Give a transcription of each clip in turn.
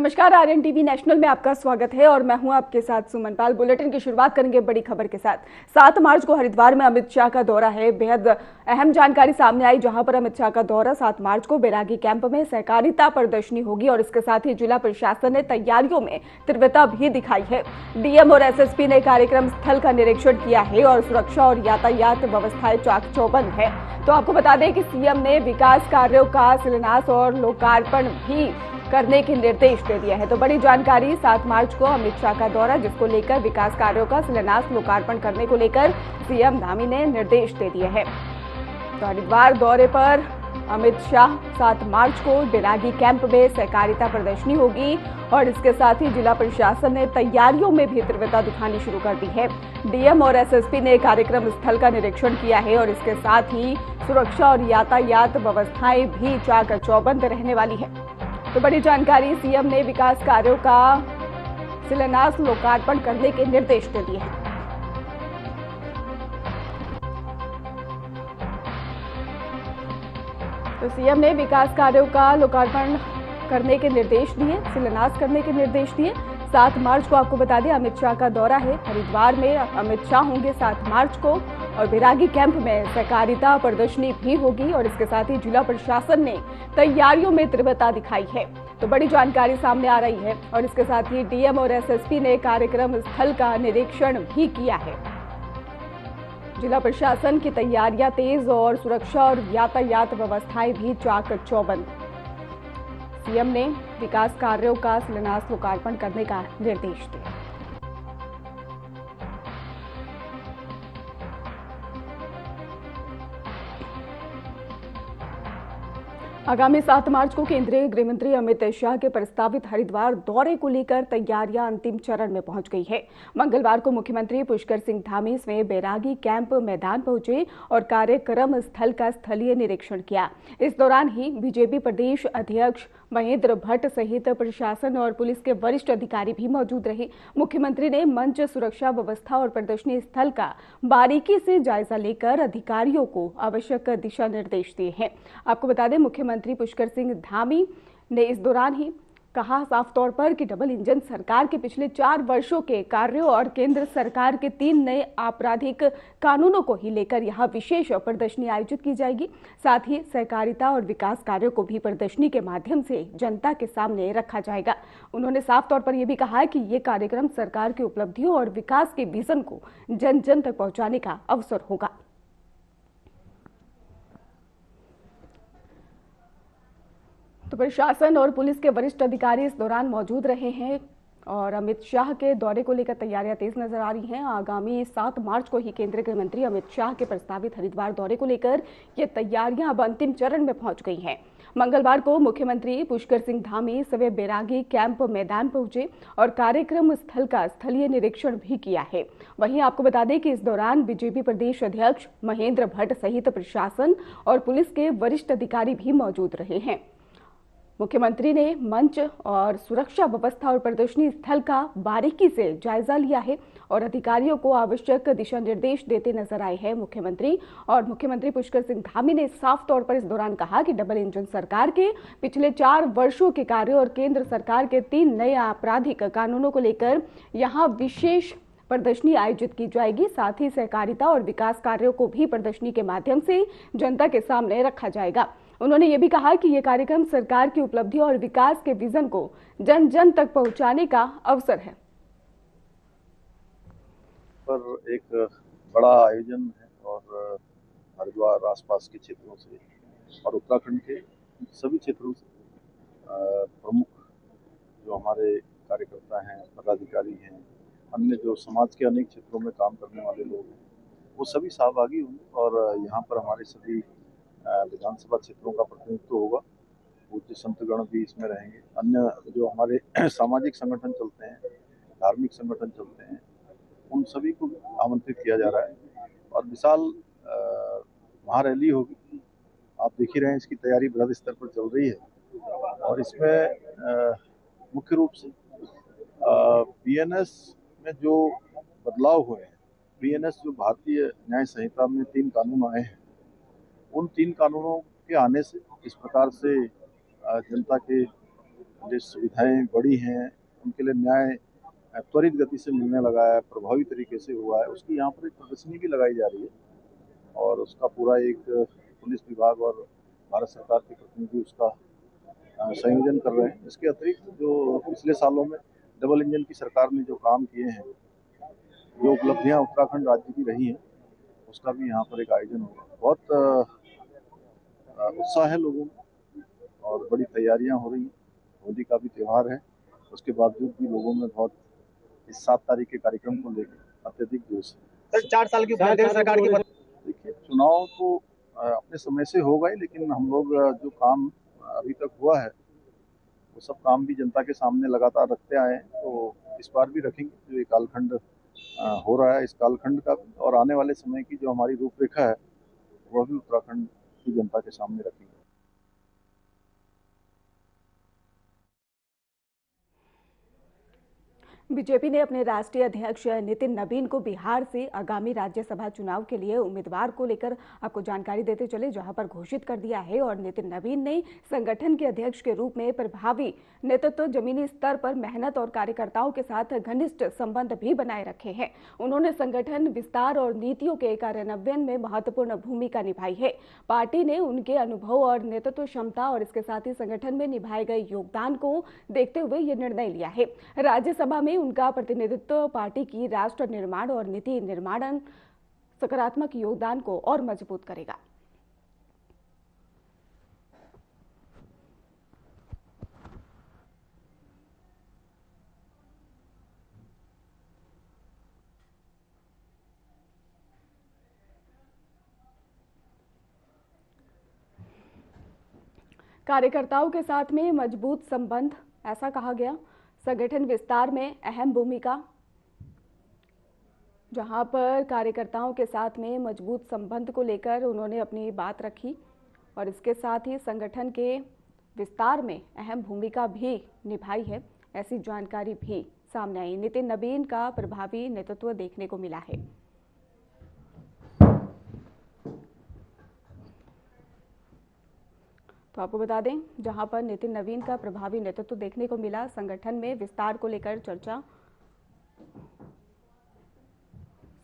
नमस्कार, Aryan TV national में आपका स्वागत है और मैं हूं आपके साथ सुमन पाल। बुलेटिन की शुरुआत करेंगे बड़ी खबर के साथ। 7 मार्च को हरिद्वार में अमित शाह का दौरा है। बेहद अहम जानकारी सामने आई, जहां पर अमित शाह का दौरा 7 मार्च को बैरागी कैंप में सहकारिता प्रदर्शनी होगी और इसके साथ ही जिला प्रशासन ने तैयारियों में तीव्रता भी दिखाई है। डीएम और एसएसपी ने कार्यक्रम स्थल का निरीक्षण किया है और सुरक्षा और यातायात व्यवस्थाएं चाक चौबंद है। तो आपको बता दें कि सीएम ने विकास कार्यों का शिलान्यास और लोकार्पण भी करने के निर्देश दे दिए हैं। तो बड़ी जानकारी, 7 मार्च को अमित शाह का दौरा, जिसको लेकर विकास कार्यों का शिलान्यास लोकार्पण करने को लेकर सीएम धामी ने निर्देश दे दिए हैं। तो हरिद्वार दौरे पर अमित शाह 7 मार्च को बैरागी कैंप में सहकारिता प्रदर्शनी होगी और इसके साथ ही जिला प्रशासन ने तैयारियों में भी तीव्रता दिखानी शुरू कर दी है। डीएम और एसएसपी ने कार्यक्रम स्थल का निरीक्षण किया है और इसके साथ ही सुरक्षा और यातायात व्यवस्थाएं भी चाक चौबंद रहने वाली है। तो बड़ी जानकारी, सीएम ने विकास कार्यों का शिलान्यास लोकार्पण करने के निर्देश दे दिए हैं। तो सीएम ने विकास कार्यों का लोकार्पण करने के निर्देश दिए, शिलान्यास करने के निर्देश दिए। 7 मार्च को आपको बता दें अमित शाह का दौरा है। हरिद्वार में अमित शाह होंगे 7 मार्च को और बैरागी कैंप में सहकारिता प्रदर्शनी भी होगी और इसके साथ ही जिला प्रशासन ने तैयारियों में तीव्रता दिखाई है। तो बड़ी जानकारी सामने आ रही है और इसके साथ ही डीएम और एसएसपी ने कार्यक्रम स्थल का निरीक्षण भी किया है। जिला प्रशासन की तैयारियां तेज और सुरक्षा और यातायात व्यवस्थाएं भी चाक चौबंद। सीएम ने विकास कार्यों का शिलान्यास लोकार्पण करने का निर्देश दिया। आगामी 7 मार्च को केंद्रीय गृह मंत्री अमित शाह के प्रस्तावित हरिद्वार दौरे को लेकर तैयारियां अंतिम चरण में पहुंच गई है। मंगलवार को मुख्यमंत्री पुष्कर सिंह धामी स्वयं बैरागी कैंप मैदान पहुंचे और कार्यक्रम स्थल का स्थलीय निरीक्षण किया। इस दौरान ही बीजेपी प्रदेश अध्यक्ष महेंद्र भट्ट सहित प्रशासन और पुलिस के वरिष्ठ अधिकारी भी मौजूद रहे। मुख्यमंत्री ने मंच, सुरक्षा व्यवस्था और प्रदर्शनी स्थल का बारीकी से जायजा लेकर अधिकारियों को आवश्यक दिशा निर्देश दिए हैं। आपको बता दें, मुख्यमंत्री पुष्कर सिंह धामी ने इस दौरान ही कहा साफ तौर पर कि डबल इंजन सरकार के पिछले 4 वर्षों के कार्यों और केंद्र सरकार के 3 नए आपराधिक कानूनों को ही लेकर यहां विशेष प्रदर्शनी आयोजित की जाएगी। साथ ही सहकारिता और विकास कार्यों को भी प्रदर्शनी के माध्यम से जनता के सामने रखा जाएगा। उन्होंने साफ तौर पर यह भी कहा कि ये कार्यक्रम सरकार की उपलब्धियों और विकास के विजन को जन जन तक पहुंचाने का अवसर होगा। तो प्रशासन और पुलिस के वरिष्ठ अधिकारी इस दौरान मौजूद रहे हैं और अमित शाह के दौरे को लेकर तैयारियां तेज नजर आ रही हैं। आगामी 7 मार्च को ही केंद्रीय गृह मंत्री अमित शाह के प्रस्तावित हरिद्वार दौरे को लेकर ये तैयारियां अब अंतिम चरण में पहुंच गई हैं। मंगलवार को मुख्यमंत्री पुष्कर सिंह धामी स्वयं बैरागी कैंप मैदान पहुंचे और कार्यक्रम स्थल का स्थलीय निरीक्षण भी किया है। वहीं आपको बता दें कि इस दौरान बीजेपी प्रदेश अध्यक्ष महेंद्र भट्ट सहित प्रशासन और पुलिस के वरिष्ठ अधिकारी भी मौजूद रहे हैं। मुख्यमंत्री ने मंच और सुरक्षा व्यवस्था और प्रदर्शनी स्थल का बारीकी से जायजा लिया है और अधिकारियों को आवश्यक दिशा निर्देश देते नजर आए हैं। मुख्यमंत्री पुष्कर सिंह धामी ने साफ तौर पर इस दौरान कहा कि डबल इंजन सरकार के पिछले 4 वर्षों के कार्यों और केंद्र सरकार के 3 नए आपराधिक कानूनों को लेकर यहां विशेष प्रदर्शनी आयोजित की जाएगी। साथ ही सहकारिता और विकास कार्यों को भी प्रदर्शनी के माध्यम से जनता के सामने रखा जाएगा। उन्होंने ये भी कहा कि ये कार्यक्रम सरकार की उपलब्धियों और विकास के विजन को जन जन तक पहुंचाने का अवसर है। पर एक बड़ा आयोजन है और हरिद्वार आसपास के क्षेत्रों से और उत्तराखंड के सभी क्षेत्रों से प्रमुख जो हमारे कार्यकर्ता हैं, पदाधिकारी हैं, अन्य जो समाज के अनेक क्षेत्रों में काम करने वाले लोग हैं, वो सभी सहभागी होंगे और यहाँ पर हमारे सभी विधानसभा क्षेत्रों का प्रतिनिधित्व होगा। पूज्य संतगण भी इसमें रहेंगे। अन्य जो हमारे सामाजिक संगठन चलते हैं, धार्मिक संगठन चलते हैं, उन सभी को आमंत्रित किया जा रहा है और विशाल महारैली होगी। आप देख ही रहे हैं, इसकी तैयारी बृहद स्तर पर चल रही है और इसमें मुख्य रूप से बीएनएस में जो बदलाव हुए हैं, बीएनएस जो भारतीय न्याय संहिता में 3 कानून आए हैं, उन 3 कानूनों के आने से इस प्रकार से जनता के जो सुविधाएं बढ़ी हैं, उनके लिए न्याय त्वरित गति से मिलने लगा है, प्रभावी तरीके से हुआ है, उसकी यहाँ पर एक प्रदर्शनी भी लगाई जा रही है और उसका पूरा एक पुलिस विभाग और भारत सरकार के प्रतिनिधि उसका संयोजन कर रहे हैं। इसके अतिरिक्त जो पिछले सालों में डबल इंजन की सरकार ने जो काम किए हैं, जो उपलब्धियां उत्तराखंड राज्य की रही हैं, उसका भी यहाँ पर एक आयोजन होगा। बहुत उत्साह है लोगों में और बड़ी तैयारियां हो रही हैं। होली का भी त्यौहार है, उसके बावजूद भी लोगों में बहुत इस 7 तारीख के कार्यक्रम को लेकर अत्यधिक जोश है। सर 4 साल की सरकार की देखिए, चुनाव तो अपने समय से होगा ही, लेकिन हम लोग जो काम अभी तक हुआ है वो सब काम भी जनता के सामने लगातार रखते आए हैं, तो इस बार भी रखेंगे। जो ये कालखंड हो रहा है, इस कालखंड का और आने वाले समय की जो हमारी रूपरेखा है वह भी उत्तराखंड की जनता के सामने रखेंगे। बीजेपी ने अपने राष्ट्रीय अध्यक्ष नितिन नवीन को बिहार से आगामी राज्यसभा चुनाव के लिए उम्मीदवार को लेकर आपको जानकारी देते चले, जहां पर घोषित कर दिया है। और नितिन नवीन ने संगठन के अध्यक्ष के रूप में प्रभावी नेतृत्व, जमीनी स्तर पर मेहनत और कार्यकर्ताओं के साथ घनिष्ठ संबंध भी बनाए रखे हैं। उन्होंने संगठन विस्तार और नीतियों के कार्यान्वयन में महत्वपूर्ण भूमिका निभाई है। पार्टी ने उनके अनुभव और नेतृत्व क्षमता और इसके साथ ही संगठन में निभाए गए योगदान को देखते हुए ये निर्णय लिया है। राज्यसभा में उनका प्रतिनिधित्व पार्टी की राष्ट्र निर्माण और नीति निर्माण सकारात्मक योगदान को और मजबूत करेगा। कार्यकर्ताओं के साथ में मजबूत संबंध, ऐसा कहा गया। संगठन विस्तार में अहम भूमिका, जहां पर कार्यकर्ताओं के साथ में मजबूत संबंध को लेकर उन्होंने अपनी बात रखी और इसके साथ ही संगठन के विस्तार में अहम भूमिका भी निभाई है, ऐसी जानकारी भी सामने आई। नितिन नवीन का प्रभावी नेतृत्व देखने को मिला है। तो आपको बता दें, जहां पर नितिन नवीन का प्रभावी नेतृत्व देखने को मिला, संगठन में विस्तार को लेकर चर्चा,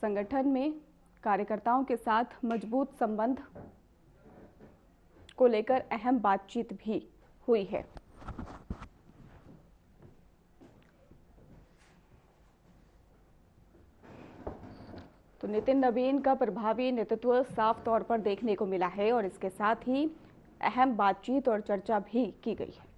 संगठन में कार्यकर्ताओं के साथ मजबूत संबंध को लेकर अहम बातचीत भी हुई है। तो नितिन नवीन का प्रभावी नेतृत्व साफ तौर पर देखने को मिला है और इसके साथ ही अहम बातचीत और चर्चा भी की गई है।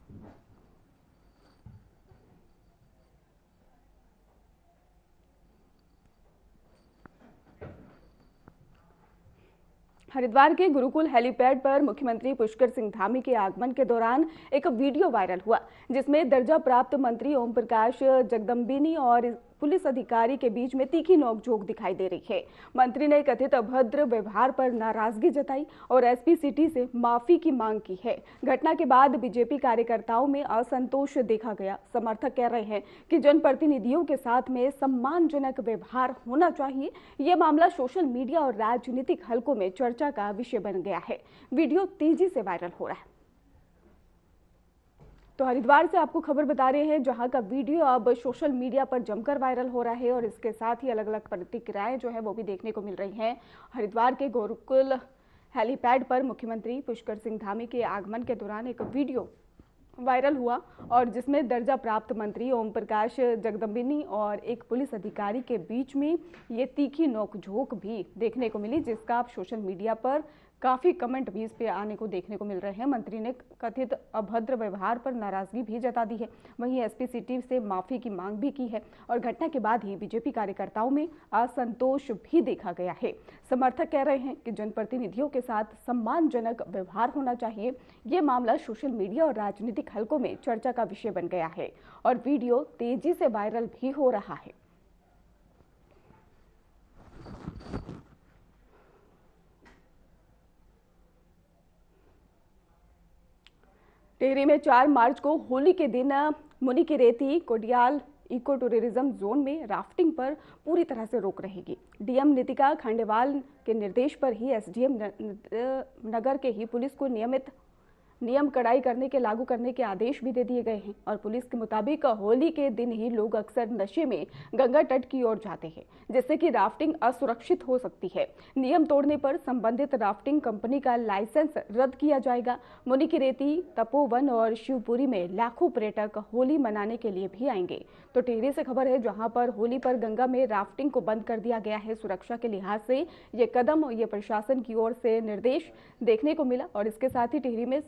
हरिद्वार के गुरुकुल हेलीपैड पर मुख्यमंत्री पुष्कर सिंह धामी के आगमन के दौरान एक वीडियो वायरल हुआ, जिसमें दर्जा प्राप्त मंत्री ओम प्रकाश जगदम्बिनी और पुलिस अधिकारी के बीच में तीखी नोकझोंक दिखाई दे रही है। मंत्री ने कथित अभद्र व्यवहार पर नाराजगी जताई और एसपी सिटी से माफी की मांग की है। घटना के बाद बीजेपी कार्यकर्ताओं में असंतोष देखा गया। समर्थक कह रहे हैं कि जनप्रतिनिधियों के साथ में सम्मानजनक व्यवहार होना चाहिए। यह मामला सोशल मीडिया और राजनीतिक हलकों में चर्चा का विषय बन गया है। वीडियो तेजी से वायरल हो रहा है। तो हरिद्वार से आपको खबर बता रहे हैं, जहां का वीडियो अब सोशल मीडिया पर जमकर वायरल हो रहा है और इसके साथ ही अलग अलग प्रतिक्रियाएं जो है वो भी देखने को मिल रही हैं। हरिद्वार के गुरुकुल हेलीपैड पर मुख्यमंत्री पुष्कर सिंह धामी के आगमन के दौरान एक वीडियो वायरल हुआ और जिसमें दर्जा प्राप्त मंत्री ओम प्रकाश जगदम्बिनी और एक पुलिस अधिकारी के बीच में ये तीखी नोकझोंक भी देखने को मिली, जिसका आप सोशल मीडिया पर काफ़ी कमेंट भी इस पे आने को देखने को मिल रहे हैं। मंत्री ने कथित अभद्र व्यवहार पर नाराजगी भी जता दी है, वहीं एसपी सिटी से माफ़ी की मांग भी की है और घटना के बाद ही बीजेपी कार्यकर्ताओं में असंतोष भी देखा गया है। समर्थक कह रहे हैं कि जनप्रतिनिधियों के साथ सम्मानजनक व्यवहार होना चाहिए। ये मामला सोशल मीडिया और राजनीतिक हलकों में चर्चा का विषय बन गया है और वीडियो तेजी से वायरल भी हो रहा है। टिहरी में 4 मार्च को होली के दिन Munikireti Kodiyal eco tourism zone में राफ्टिंग पर पूरी तरह से रोक रहेगी। डीएम नितिका खंडेवाल के निर्देश पर ही एसडीएम नगर के ही पुलिस को नियम कड़ाई करने के लागू करने के आदेश भी दे दिए गए हैं। और पुलिस के मुताबिक होली के दिन ही लोग अक्सर नशे में गंगा तट की ओर जाते हैं, जिससे कि राफ्टिंग असुरक्षित हो सकती है। नियम तोड़ने पर संबंधित राफ्टिंग कंपनी का लाइसेंस रद्द किया जाएगा। मुनिकीरेती, तपोवन और शिवपुरी में लाखों पर्यटक होली मनाने के लिए भी आएंगे। तो टिहरी से खबर है, जहां पर होली पर गंगा में राफ्टिंग को बंद कर दिया गया है। सुरक्षा के लिहाज से ये कदम, ये प्रशासन की ओर से निर्देश देखने को मिला। और इसके साथ ही टिहरी में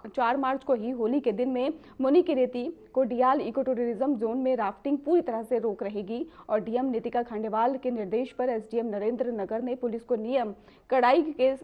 4 मार्च को ही होली के दिन में Munikireti, Kodiyal eco tourism zone में राफ्टिंग पूरी तरह से रोक रहेगी। और डीएम नीतिका खंडेवाल के निर्देश पर एसडीएम नरेंद्र नगर ने पुलिस को नियम कड़ाई के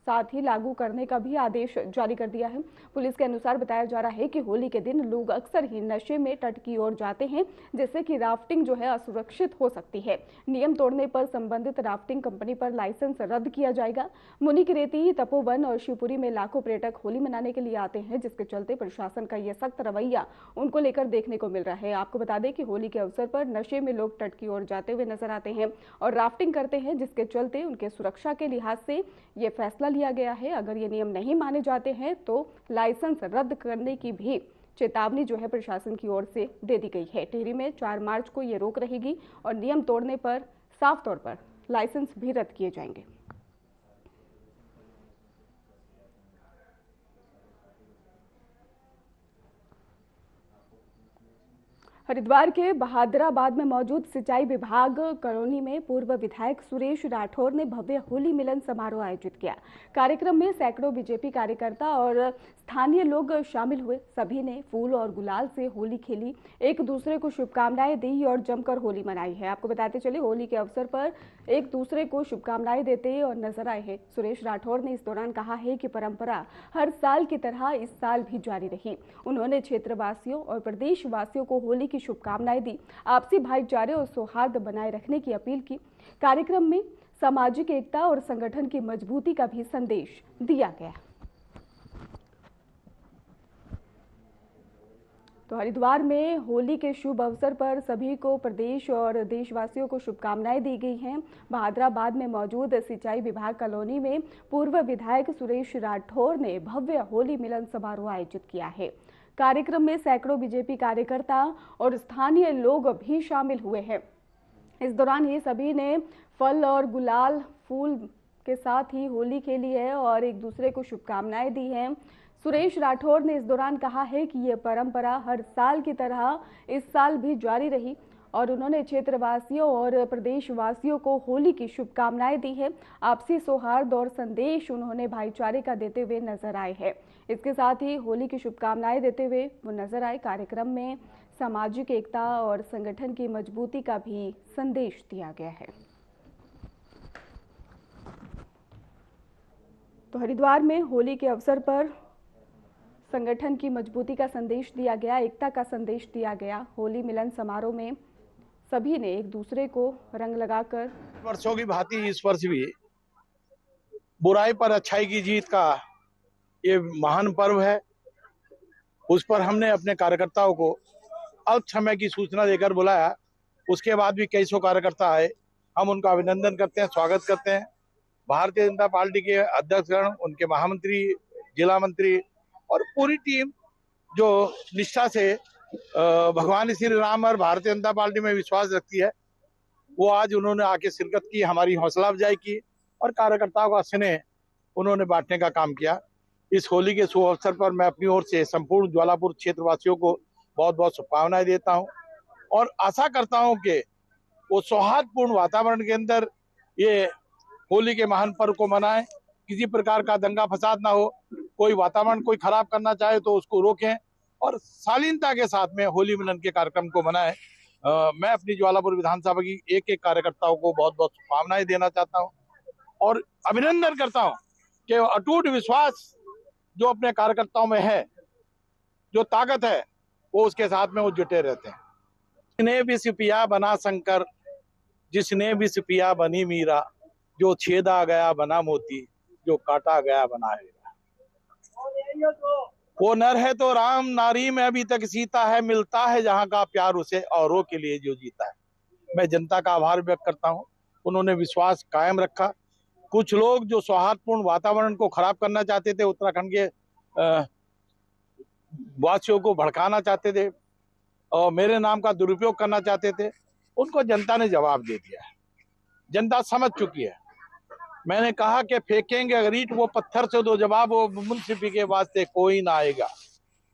साथ ही लागू करने का भी आदेश जारी कर दिया है। पुलिस के अनुसार बताया जा रहा है कि होली के दिन लोग अक्सर ही नशे में तट की ओर जाते हैं, जिससे कि राफ्टिंग जो है असुरक्षित हो सकती है। नियम तोड़ने पर संबंधित राफ्टिंग कंपनी पर लाइसेंस रद्द किया जाएगा। मुनिकीरेती, तपोवन और शिवपुरी में लाखों पर्यटक होली मनाने के लिए आते हैं, जिसके चलते प्रशासन का यह सख्त रवैया उनको लेकर देखने को मिल रहा है। आपको बता दें कि होली के अवसर पर नशे में लोग तट की ओर जाते हुए नजर आते हैं और राफ्टिंग करते हैं, जिसके चलते उनके सुरक्षा के लिहाज से ये फैसला लिया गया है। अगर ये नियम नहीं माने जाते हैं तो लाइसेंस रद्द करने की भी चेतावनी जो है प्रशासन की ओर से दे दी गई है। टिहरी में 4 मार्च को ये रोक रहेगी और नियम तोड़ने पर साफ तौर पर लाइसेंस भी रद्द किए जाएंगे। हरिद्वार के बहादुराबाद में मौजूद सिंचाई विभाग कॉलोनी में पूर्व विधायक सुरेश राठौर ने भव्य होली मिलन समारोह आयोजित किया। कार्यक्रम में सैकड़ों बीजेपी कार्यकर्ता और स्थानीय लोग शामिल हुए। सभी ने फूल और गुलाल से होली खेली, एक दूसरे को शुभकामनाएं दी और जमकर होली मनाई है। आपको बताते चले, होली के अवसर पर एक दूसरे को शुभकामनाएं देते और नजर आए हैं। सुरेश राठौर ने इस दौरान कहा है कि परंपरा हर साल की तरह इस साल भी जारी रही। उन्होंने क्षेत्रवासियों और प्रदेशवासियों को होली की शुभकामनाएं दी, आपसी भाईचारे और सौहार्द बनाए रखने की अपील की। कार्यक्रम में सामाजिक एकता और संगठन की मजबूती का भी संदेश दिया गया। तो हरिद्वार में होली के शुभ अवसर पर सभी को, प्रदेश और देशवासियों को शुभकामनाएं दी गई हैं। बहादुराबाद में मौजूद सिंचाई विभाग कॉलोनी में पूर्व विधायक सुरेश राठौर ने भव्य होली मिलन समारोह आयोजित किया है। कार्यक्रम में सैकड़ों बीजेपी कार्यकर्ता और स्थानीय लोग भी शामिल हुए हैं। इस दौरान ही सभी ने फल और गुलाल फूल के साथ ही होली खेली है और एक दूसरे को शुभकामनाएं दी हैं। सुरेश राठौर ने इस दौरान कहा है कि ये परंपरा हर साल की तरह इस साल भी जारी रही और उन्होंने क्षेत्रवासियों और प्रदेशवासियों को होली की शुभकामनाएं दी है। आपसी सौहार्द और संदेश उन्होंने भाईचारे का देते हुए नजर आए हैं। इसके साथ ही होली की शुभकामनाएं देते हुए वो नजर आए। कार्यक्रम में सामाजिक एकता और संगठन की मजबूती का भी संदेश दिया गया है। तो हरिद्वार में होली के अवसर पर संगठन की मजबूती का संदेश दिया गया, एकता का संदेश दिया गया। होली मिलन समारोह में सभी ने एक दूसरे को रंग लगाकर, वर्षों की भांति इस वर्ष भी बुराई पर अच्छाई की जीत का ये महान पर्व है। उस पर हमने अपने कार्यकर्ताओं को अल्प समय की सूचना देकर बुलाया। उसके बाद भी कई सौ कार्यकर्ता आए। हम उनका अभिनंदन करते हैं, स्वागत करते हैं। भारतीय जनता पार्टी के अध्यक्षगण, उनके महामंत्री, जिला मंत्री और पूरी टीम जो निष्ठा से भगवान श्री राम और भारतीय जनता पार्टी में विश्वास रखती है, वो आज उन्होंने आके शिरकत की, हमारी हौसला अफजाई की और कार्यकर्ताओं का स्नेह उन्होंने बांटने का काम किया। इस होली के शुभ अवसर पर मैं अपनी ओर से संपूर्ण ज्वालापुर क्षेत्रवासियों को बहुत बहुत शुभकामनाएं देता हूं और आशा करता हूं कि वो सौहार्दपूर्ण वातावरण के अंदर ये होली के महान पर्व को मनाएं। किसी प्रकार का दंगा फसाद ना हो, कोई वातावरण कोई खराब करना चाहे तो उसको रोकें और शालीनता के साथ में होली मिलन के कार्यक्रम को मनाएं। मैं अपनी ज्वालापुर विधानसभा की एक एक कार्यकर्ताओं को बहुत बहुत शुभकामनाएं देना चाहता हूं और अभिनंदन करता हूं कि अटूट विश्वास जो अपने कार्यकर्ताओं में है, जो ताकत है, वो उसके साथ में वो जुटे रहते हैं। जिसने भी सिपिया बना शंकर, जिसने भी सिपिया बनी मीरा, जो छेदा गया बना मोती, जो काटा गया बना हीरा। वो नर है तो राम, नारी में अभी तक सीता है, मिलता है जहां का प्यार उसे औरों के लिए जो जीता है। मैं जनता का आभार व्यक्त करता हूं, उन्होंने विश्वास कायम रखा। कुछ लोग जो सौहार्दपूर्ण वातावरण को खराब करना चाहते थे, उत्तराखंड के वासियों को भड़काना चाहते थे और मेरे नाम का दुरुपयोग करना चाहते थे, उनको जनता ने जवाब दे दिया है। जनता समझ चुकी है। मैंने कहा कि फेंकेंगे अगर ईंट वो पत्थर से, तो जवाब वो मुंसिफी के वास्ते कोई ना आएगा।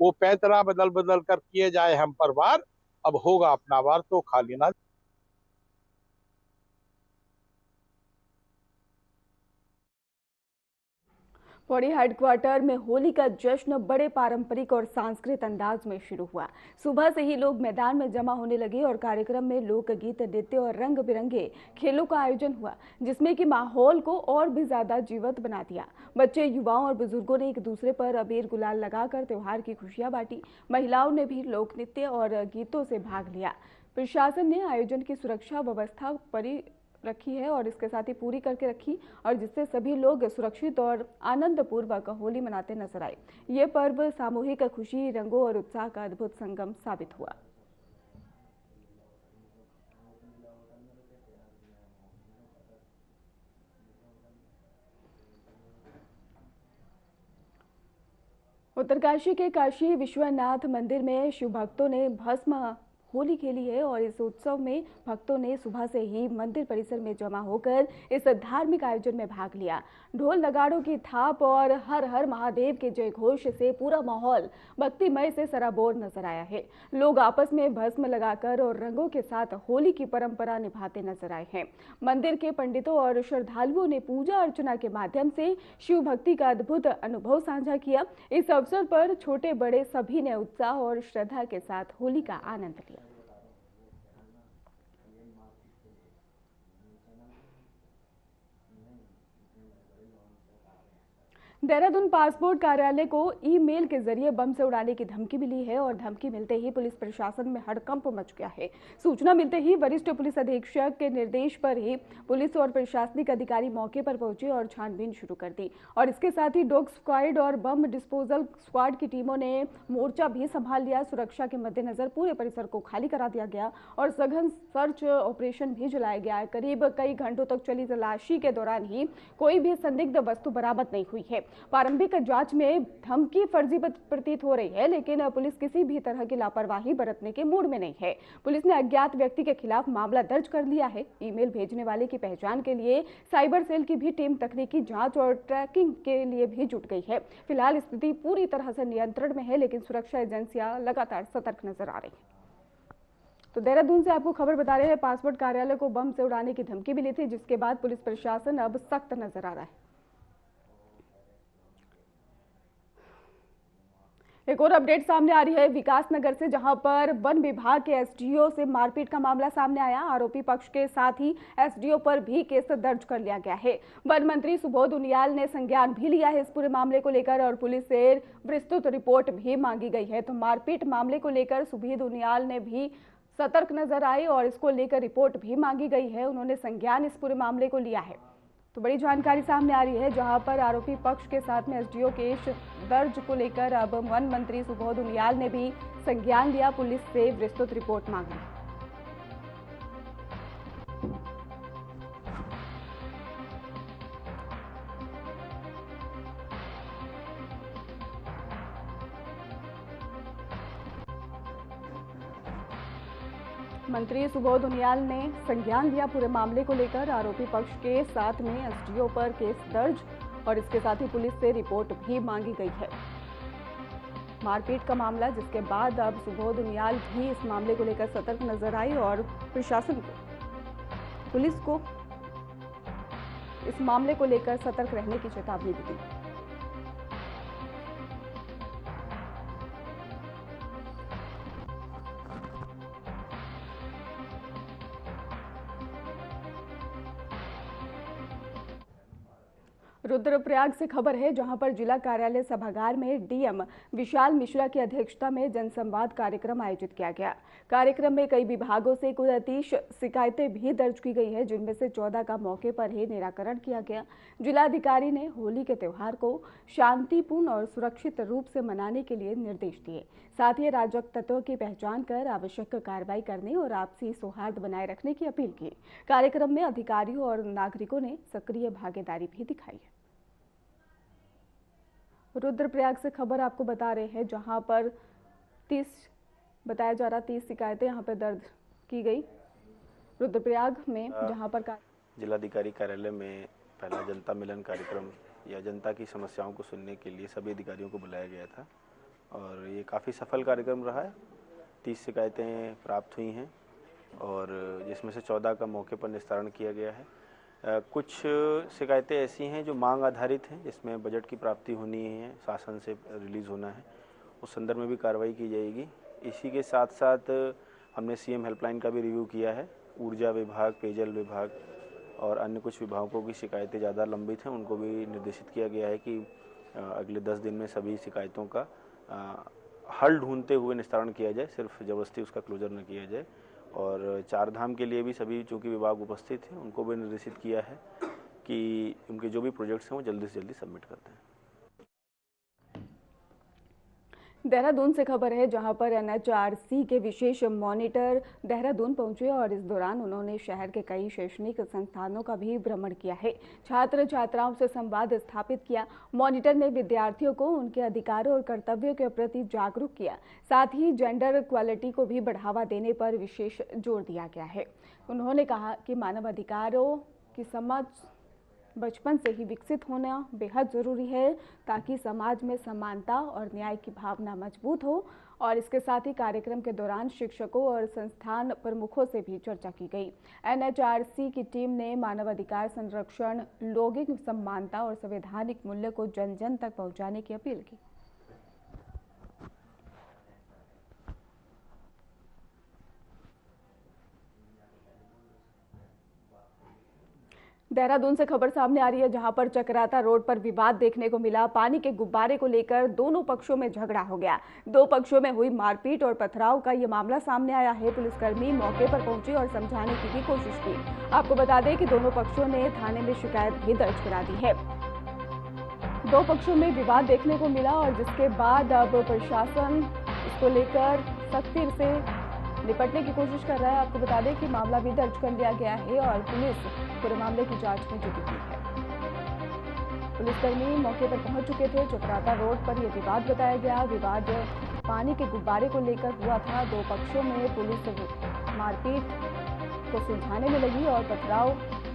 वो पैतरा बदल बदल कर किए जाए हम पर वार, अब होगा अपना वार तो खाली ना। पौड़ी हेडक्वार्टर में होली का जश्न बड़े पारंपरिक और सांस्कृतिक अंदाज में शुरू हुआ। सुबह से ही लोग मैदान में जमा होने लगे और कार्यक्रम में लोकगीत, नृत्य और रंग बिरंगे खेलों का आयोजन हुआ, जिसमें कि माहौल को और भी ज्यादा जीवंत बना दिया। बच्चे, युवाओं और बुजुर्गों ने एक दूसरे पर अबीर गुलाल लगाकर त्योहार की खुशियां बांटी। महिलाओं ने भी लोक नृत्य और गीतों से भाग लिया। प्रशासन ने आयोजन की सुरक्षा व्यवस्था रखी है और इसके साथ ही पूरी करके रखी, और जिससे सभी लोग सुरक्षित और आनंद पूर्वक होली मनाते नजर आए। ये पर्व सामूहिक खुशी, रंगों और उत्साह का अद्भुत संगम साबित हुआ। उत्तरकाशी के काशी विश्वनाथ मंदिर में शिव भक्तों ने भस्म होली खेली है और इस उत्सव में भक्तों ने सुबह से ही मंदिर परिसर में जमा होकर इस धार्मिक आयोजन में भाग लिया। ढोल नगाड़ों की थाप और हर हर महादेव के जय घोष से पूरा माहौल भक्तिमय से सराबोर नजर आया है। लोग आपस में भस्म लगाकर और रंगों के साथ होली की परंपरा निभाते नजर आए हैं। मंदिर के पंडितों और श्रद्धालुओं ने पूजा अर्चना के माध्यम से शिव भक्ति का अद्भुत अनुभव साझा किया। इस अवसर पर छोटे बड़े सभी ने उत्साह और श्रद्धा के साथ होली का आनंद लिया। देहरादून पासपोर्ट कार्यालय को ईमेल के जरिए बम से उड़ाने की धमकी मिली है और धमकी मिलते ही पुलिस प्रशासन में हड़कंप मच गया है। सूचना मिलते ही वरिष्ठ पुलिस अधीक्षक के निर्देश पर ही पुलिस और प्रशासनिक अधिकारी मौके पर पहुंचे और छानबीन शुरू कर दी। और इसके साथ ही डॉग स्क्वाड और बम डिस्पोजल स्क्वाड की टीमों ने मोर्चा भी संभाल लिया। सुरक्षा के मद्देनजर पूरे परिसर को खाली करा दिया गया और सघन सर्च ऑपरेशन भी चलाया गया है। करीब कई घंटों तक चली तलाशी के दौरान ही कोई भी संदिग्ध वस्तु बरामद नहीं हुई है। प्रारंभिक जांच में धमकी फर्जी प्रतीत हो रही है, लेकिन पुलिस किसी भी तरह की लापरवाही बरतने के मूड में नहीं है। पुलिस ने अज्ञात व्यक्ति के खिलाफ मामला दर्ज कर लिया है। ईमेल भेजने वाले की पहचान के लिए साइबर सेल की भी टीम तकनीकी जांच और ट्रैकिंग के लिए भी जुट गई है। फिलहाल स्थिति पूरी तरह से नियंत्रण में है, लेकिन सुरक्षा एजेंसियां लगातार सतर्क नजर आ रही है। तो देहरादून से आपको खबर बता रहे हैं, पासपोर्ट कार्यालय को बम से उड़ाने की धमकी मिली थी, जिसके बाद पुलिस प्रशासन अब सख्त नजर आ रहा है। एक और अपडेट सामने आ रही है विकासनगर से, जहां पर वन विभाग के एसडीओ से मारपीट का मामला सामने आया। आरोपी पक्ष के साथ ही एसडीओ पर भी केस दर्ज कर लिया गया है। वन मंत्री सुबोध उनियाल ने संज्ञान भी लिया है इस पूरे मामले को लेकर और पुलिस से विस्तृत रिपोर्ट भी मांगी गई है। तो मारपीट मामले को लेकर सुबोध उनियाल ने भी सतर्क नजर आए और इसको लेकर रिपोर्ट भी मांगी गई है। उन्होंने संज्ञान इस पूरे मामले को लिया है। तो बड़ी जानकारी सामने आ रही है, जहां पर आरोपी पक्ष के साथ में एसडीओ केस दर्ज को लेकर अब वन मंत्री सुबोध उनियाल ने भी संज्ञान लिया, पुलिस से विस्तृत रिपोर्ट मांगी। मंत्री सुबोध उनियाल ने संज्ञान लिया पूरे मामले को लेकर। आरोपी पक्ष के साथ में एसडीओ पर केस दर्ज और इसके साथ ही पुलिस से रिपोर्ट भी मांगी गई है। मारपीट का मामला, जिसके बाद अब सुबोध उनियाल भी इस मामले को लेकर सतर्क नजर आई और प्रशासन को, पुलिस को इस मामले को लेकर सतर्क रहने की चेतावनी भी दी। रुद्रप्रयाग से खबर है, जहां पर जिला कार्यालय सभागार में डीएम विशाल मिश्रा की अध्यक्षता में जनसंवाद कार्यक्रम आयोजित किया गया। कार्यक्रम में कई विभागों से कुल 30 शिकायतें भी दर्ज की गई है, जिनमें से 14 का मौके पर ही निराकरण किया गया। जिलाधिकारी ने होली के त्योहार को शांतिपूर्ण और सुरक्षित रूप से मनाने के लिए निर्देश दिए। साथ ही अराजक तत्वों की पहचान कर आवश्यक कार्रवाई करने और आपसी सौहार्द बनाए रखने की अपील की। कार्यक्रम में अधिकारियों और नागरिकों ने सक्रिय भागीदारी भी दिखाई है। रुद्रप्रयाग से खबर आपको बता रहे हैं, जहां पर 30 शिकायतें यहां पर दर्ज की गई। रुद्रप्रयाग में जहां पर जिलाधिकारी कार्यालय में पहला जनता मिलन कार्यक्रम या जनता की समस्याओं को सुनने के लिए सभी अधिकारियों को बुलाया गया था और ये काफ़ी सफल कार्यक्रम रहा है। 30 शिकायतें प्राप्त हुई हैं और जिसमें से 14 का मौके पर निस्तारण किया गया है। कुछ शिकायतें ऐसी हैं जो मांग आधारित हैं, जिसमें बजट की प्राप्ति होनी है, शासन से रिलीज़ होना है, उस संदर्भ में भी कार्रवाई की जाएगी। इसी के साथ साथ हमने सीएम हेल्पलाइन का भी रिव्यू किया है। ऊर्जा विभाग, पेयजल विभाग और अन्य कुछ विभागों की शिकायतें ज़्यादा लंबित हैं, उनको भी निर्देशित किया गया है कि अगले 10 दिन में सभी शिकायतों का हल ढूंढते हुए निस्तारण किया जाए, सिर्फ ज़बरदस्ती उसका क्लोजर न किया जाए। और चार धाम के लिए भी सभी चूँकि विभाग उपस्थित हैं, उनको भी निर्देशित किया है कि उनके जो भी प्रोजेक्ट्स हैं वो जल्दी से जल्दी सबमिट करते हैं। देहरादून से खबर है, जहां पर एनएचआरसी के विशेष मॉनिटर देहरादून पहुंचे और इस दौरान उन्होंने शहर के कई शैक्षणिक संस्थानों का भी भ्रमण किया है। छात्र छात्राओं से संवाद स्थापित किया। मॉनिटर ने विद्यार्थियों को उनके अधिकारों और कर्तव्यों के प्रति जागरूक किया। साथ ही जेंडर इक्वालिटी को भी बढ़ावा देने पर विशेष जोर दिया गया है। उन्होंने कहा कि मानव अधिकारों की समझ बचपन से ही विकसित होना बेहद ज़रूरी है, ताकि समाज में समानता और न्याय की भावना मजबूत हो। और इसके साथ ही कार्यक्रम के दौरान शिक्षकों और संस्थान प्रमुखों से भी चर्चा की गई। एनएचआरसी की टीम ने मानवाधिकार संरक्षण, लैंगिक समानता और संवैधानिक मूल्य को जन जन तक पहुंचाने की अपील की। देहरादून से खबर सामने आ रही है, जहां पर चकराता रोड पर विवाद देखने को मिला। पानी के गुब्बारे को लेकर दोनों पक्षों में झगड़ा हो गया। दो पक्षों में हुई मारपीट और पथराव का ये मामला सामने आया है। पुलिसकर्मी मौके पर पहुंचे और समझाने की भी कोशिश की। आपको बता दें कि दोनों पक्षों ने थाने में शिकायत भी दर्ज करा दी है। दो पक्षों में विवाद देखने को मिला और जिसके बाद अब प्रशासन इसको लेकर सख्ती से निपटने की कोशिश कर रहा है। आपको बता दें कि मामला भी दर्ज कर लिया गया है और पुलिस पूरे मामले की जांच में जुटी हुई है। पुलिसकर्मी मौके पर पहुंच चुके थे। चकराता रोड पर यह विवाद बताया गया। विवाद पानी के गुब्बारे को लेकर हुआ था। दो पक्षों में पुलिस मारपीट को सुलझाने में लगी और पथराव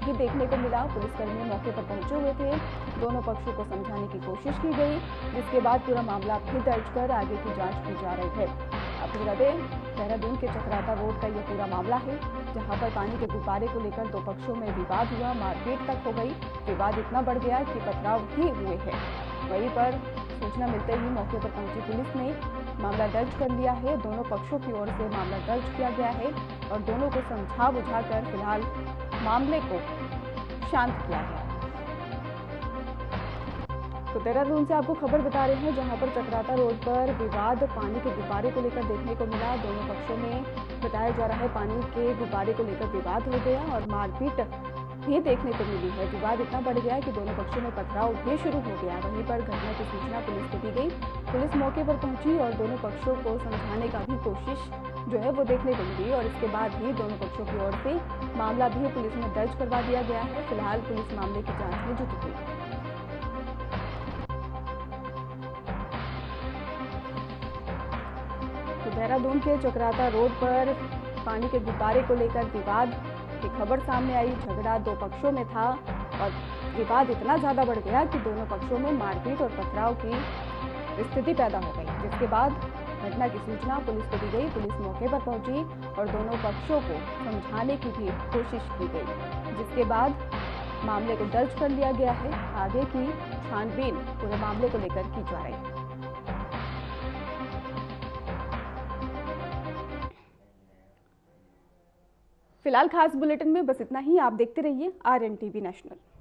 भी देखने को मिला। पुलिसकर्मी मौके पर पहुंचे हुए थे। दोनों पक्षों को समझाने की कोशिश की गई, जिसके बाद पूरा मामला भी दर्ज कर आगे की जांच की जा रही है। आपको बता दें, देहरादून के चकराता रोड का यह पूरा मामला है, जहां पर पानी के गुब्बारे को लेकर दो पक्षों में विवाद हुआ, मारपीट तक हो गई। विवाद इतना बढ़ गया कि पथराव भी हुए हैं। वहीं पर सूचना मिलते ही मौके पर पहुंची पुलिस ने मामला दर्ज कर लिया है। दोनों पक्षों की ओर से मामला दर्ज किया गया है और दोनों को समझा बुझाकर फिलहाल मामले को शांत किया गया। तो देहरादून से आपको खबर बता रहे हैं, जहां पर चकराता रोड पर विवाद पानी के गुब्बारे को लेकर देखने को मिला। दोनों पक्षों में बताया जा रहा है पानी के गुब्बारे को लेकर विवाद हो गया और मारपीट भी देखने को मिली है। विवाद इतना बढ़ गया कि दोनों पक्षों में पथराव भी शुरू हो गया। वहीं पर घटना की सूचना पुलिस को दी गई। पुलिस मौके पर पहुंची और दोनों पक्षों को समझाने का भी कोशिश जो है वो देखने को मिली और इसके बाद ही दोनों पक्षों की ओर से मामला भी पुलिस में दर्ज करवा दिया गया है। फिलहाल पुलिस मामले की जांच में जुटी हुई है। तो देहरादून के चकराता रोड पर पानी के गुब्बारे को लेकर विवाद की खबर सामने आई। झगड़ा दो पक्षों में था और विवाद इतना ज्यादा बढ़ गया कि दोनों पक्षों में मारपीट और पथराव की स्थिति पैदा हो गई, जिसके बाद घटना की सूचना पुलिस को दी गई। पुलिस मौके पर पहुंची और दोनों पक्षों को समझाने की भी कोशिश की गई, जिसके बाद मामले को दर्ज कर लिया गया है। आगे की छानबीन पूरे मामले को लेकर की जा रही है। फिलहाल खास बुलेटिन में बस इतना ही। आप देखते रहिए RNTV नेशनल।